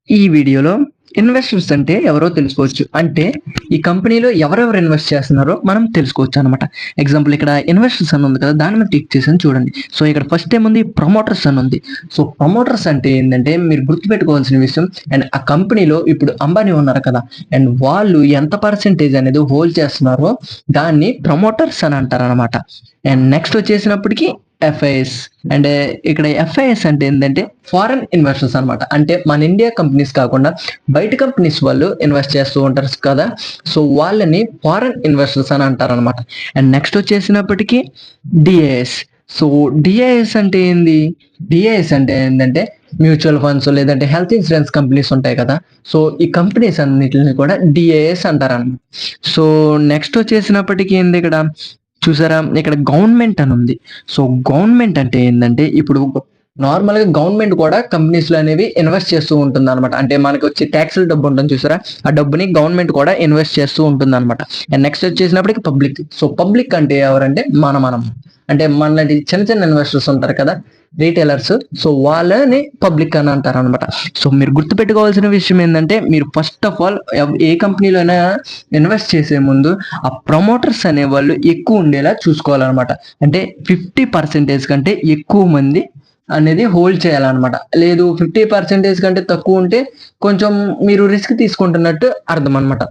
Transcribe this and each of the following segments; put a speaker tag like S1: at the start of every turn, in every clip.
S1: ఈ వీడియోలో ఇన్వెస్టర్స్ అంటే ఎవరో తెలుసుకోవచ్చు. అంటే ఈ కంపెనీలో ఎవరెవరు ఇన్వెస్ట్ చేస్తున్నారో మనం తెలుసుకోవచ్చు అనమాట. ఎగ్జాంపుల్ ఇక్కడ ఇన్వెస్టర్స్ అని ఉంది కదా, దాని మీద క్లిక్ చేసి చూడండి. సో ఇక్కడ ఫస్ట్ ఏముంది, ప్రమోటర్స్ అని ఉంది. సో ప్రమోటర్స్ అంటే ఏంటంటే మీరు గుర్తుపెట్టుకోవాల్సిన విషయం, అండ్ ఆ కంపెనీలో ఇప్పుడు అంబానీ ఉన్నారు కదా, అండ్ వాళ్ళు ఎంత పర్సెంటేజ్ అనేది హోల్డ్ చేస్తున్నారో దాన్ని ప్రమోటర్స్ అని అంటారు అనమాట. అండ్ నెక్స్ట్ వచ్చేసినప్పటికీ ఎఫ్ఐఎస్. అండ్ ఇక్కడ ఎఫ్ఐఎస్ అంటే ఏంటంటే ఫారెన్ ఇన్వెస్టర్స్ అనమాట. అంటే మన ఇండియా కంపెనీస్ కాకుండా బయట కంపెనీస్ వాళ్ళు ఇన్వెస్ట్ చేస్తూ ఉంటారు కదా, సో వాళ్ళని ఫారెన్ ఇన్వెస్టర్స్ అని అంటారు అనమాట. అండ్ నెక్స్ట్ వచ్చేసినప్పటికీ డిఐఎస్. సో డిఐఎస్ అంటే ఏంది, డిఐఎస్ అంటే ఏంటంటే మ్యూచువల్ ఫండ్స్ లేదంటే హెల్త్ ఇన్సూరెన్స్ కంపెనీస్ ఉంటాయి కదా, సో ఈ కంపెనీస్ అన్నిటిని కూడా డిఐఎస్ అంటారు అనమాట. సో నెక్స్ట్ వచ్చేసినప్పటికీ ఏంది, ఇక్కడ చూసారా ఇక్కడ గవర్నమెంట్ అని ఉంది. సో గవర్నమెంట్ అంటే ఏంటంటే ఇప్పుడు నార్మల్ గా గవర్నమెంట్ కూడా కంపెనీస్ లో అనేవి ఇన్వెస్ట్ చేస్తూ ఉంటుంది అనమాట. అంటే మనకి వచ్చి ట్యాక్స్ల డబ్బు ఉంటుంది చూసారా, ఆ డబ్బుని గవర్నమెంట్ కూడా ఇన్వెస్ట్ చేస్తూ ఉంటుంది అనమాట. అండ్ నెక్స్ట్ వచ్చేసినప్పటికి పబ్లిక్. సో పబ్లిక్ అంటే ఎవరంటే మనం అంటే మనలాంటి చిన్న చిన్న ఇన్వెస్టర్స్ ఉంటారు కదా, రీటైలర్స్, సో వాళ్ళని పబ్లిక్ అని అంటారు అనమాట. సో మీరు గుర్తుపెట్టుకోవాల్సిన విషయం ఏంటంటే మీరు ఫస్ట్ ఆఫ్ ఆల్ ఏ కంపెనీలో అయినా ఇన్వెస్ట్ చేసే ముందు ఆ ప్రమోటర్స్ అనే వాళ్ళు ఎక్కువ ఉండేలా చూసుకోవాలన్నమాట. అంటే 50% కంటే ఎక్కువ మంది అనేది హోల్డ్ చేయాలన్నమాట. లేదు 50% కంటే తక్కువ ఉంటే కొంచెం మీరు రిస్క్ తీసుకుంటున్నట్టు అర్థం అనమాట.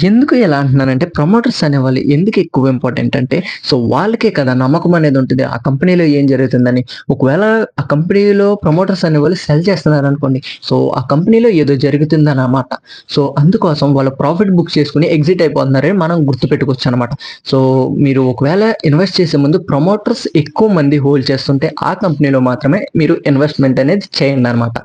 S1: ఎందుకు ఎలా అంటున్నానంటే ప్రమోటర్స్ అనేవాళ్ళు ఎందుకు ఎక్కువ ఇంపార్టెంట్ అంటే, సో వాళ్ళకే కదా నమ్మకం అనేది ఉంటుంది ఆ కంపెనీలో ఏం జరుగుతుందని. ఒకవేళ ఆ కంపెనీలో ప్రమోటర్స్ అనేవాళ్ళు సెల్ చేస్తున్నారు అనుకోండి, సో ఆ కంపెనీలో ఏదో జరుగుతుంది అన్నమాట. సో అందుకోసం వాళ్ళు ప్రాఫిట్ బుక్ చేసుకుని ఎగ్జిట్ అయిపోతున్నారని మనం గుర్తుపెట్టుకోవచ్చు అనమాట. సో మీరు ఒకవేళ ఇన్వెస్ట్ చేసే ముందు ప్రమోటర్స్ ఎక్కువ మంది హోల్డ్ చేస్తుంటే ఆ కంపెనీలో మాత్రమే మీరు ఇన్వెస్ట్మెంట్ అనేది చేయండి అనమాట.